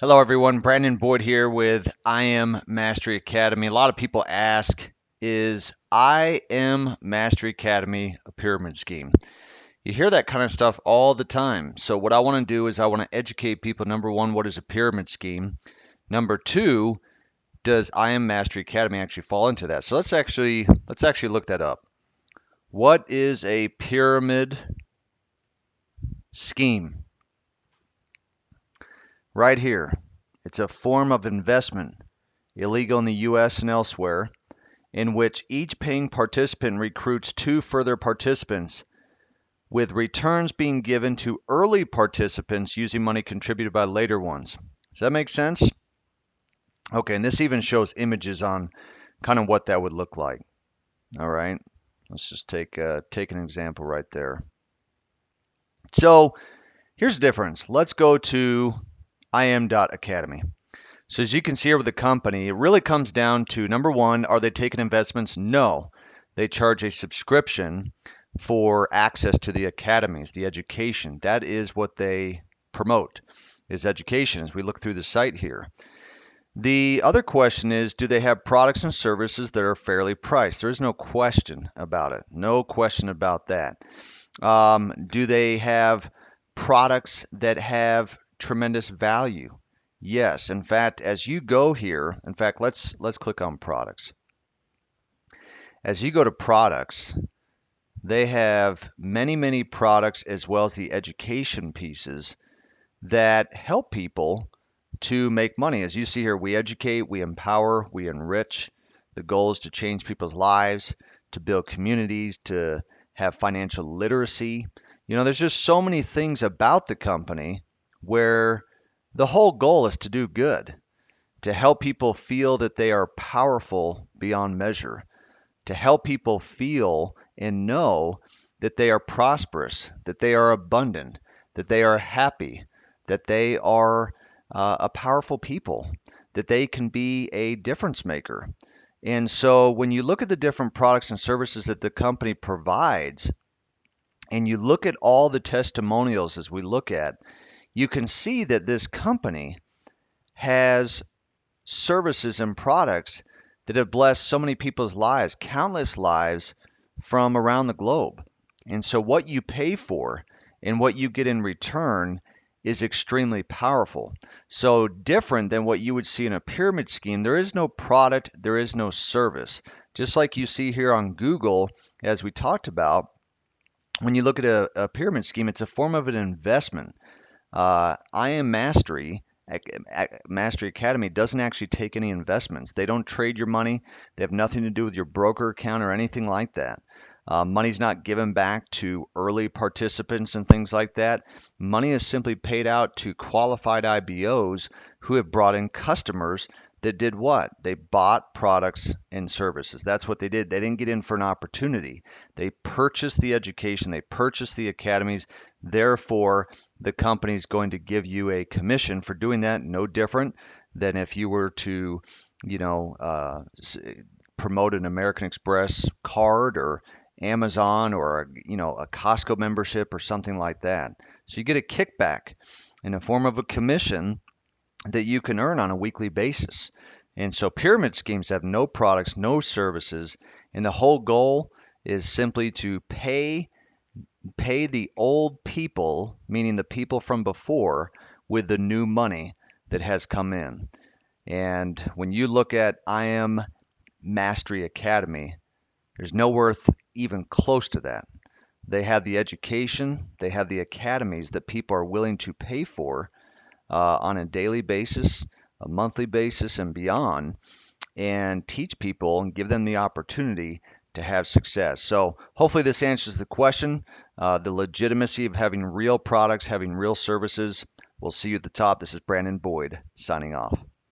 Hello, everyone. Brandon Boyd here with I Am Mastery Academy. A lot of people ask, is I Am Mastery Academy a pyramid scheme? You hear that kind of stuff all the time. So, what I want to do is I want to educate people. Number one, what is a pyramid scheme? Number two, does I Am Mastery Academy actually fall into that? So let's actually look that up. What is a pyramid scheme? Right here. It's a form of investment, illegal in the US and elsewhere, in which each paying participant recruits two further participants, with returns being given to early participants using money contributed by later ones. Does that make sense? Okay, and this even shows images on kind of what that would look like. All right, let's just take an example right there. So here's the difference. Let's go to im.academy. So as you can see here with the company, it really comes down to number one, are they taking investments? No. They charge a subscription for access to the academies, the education. That is what they promote, is education as we look through the site here. The other question is, do they have products and services that are fairly priced? There is no question about it. No question about that. Do they have products that have tremendous value? Yes. In fact, as you go here, in fact, let's click on products. As you go to products, they have many products as well as the education pieces that help people to make money. As you see here, we educate, we empower, we enrich. The goal is to change people's lives, to build communities, to have financial literacy. You know, there's just so many things about the company where the whole goal is to do good, to help people feel that they are powerful beyond measure, to help people feel and know that they are prosperous, that they are abundant, that they are happy, that they are a powerful people, that they can be a difference maker. And so when you look at the different products and services that the company provides, and you look at all the testimonials as we look at, you can see that this company has services and products that have blessed so many people's lives, countless lives from around the globe. And so, what you pay for and what you get in return is extremely powerful. So, different than what you would see in a pyramid scheme, there is no product, there is no service. Just like you see here on Google, as we talked about, when you look at a pyramid scheme, it's a form of an investment. I Am Mastery Academy doesn't actually take any investments. They don't trade your money. They have nothing to do with your broker account or anything like that. Money's not given back to early participants and things like that. Money is simply paid out to qualified IBOs who have brought in customers that did what? They bought products and services. That's what they did. They didn't get in for an opportunity. They purchased the education, they purchased the academies. Therefore, the company's going to give you a commission for doing that, no different than if you were to, you know, promote an American Express card or Amazon or a Costco membership or something like that. So you get a kickback in the form of a commission that you can earn on a weekly basis. And so pyramid schemes have no products, no services, and the whole goal is simply to pay the old people, meaning the people from before, with the new money that has come in. And when you look at I Am Mastery Academy, there's no worth even close to that. They have the education, they have the academies that people are willing to pay for on a daily basis, a monthly basis, and beyond, and teach people and give them the opportunity to have success. So hopefully this answers the question, the legitimacy of having real products, having real services. We'll see you at the top. This is Brandon Boyd signing off.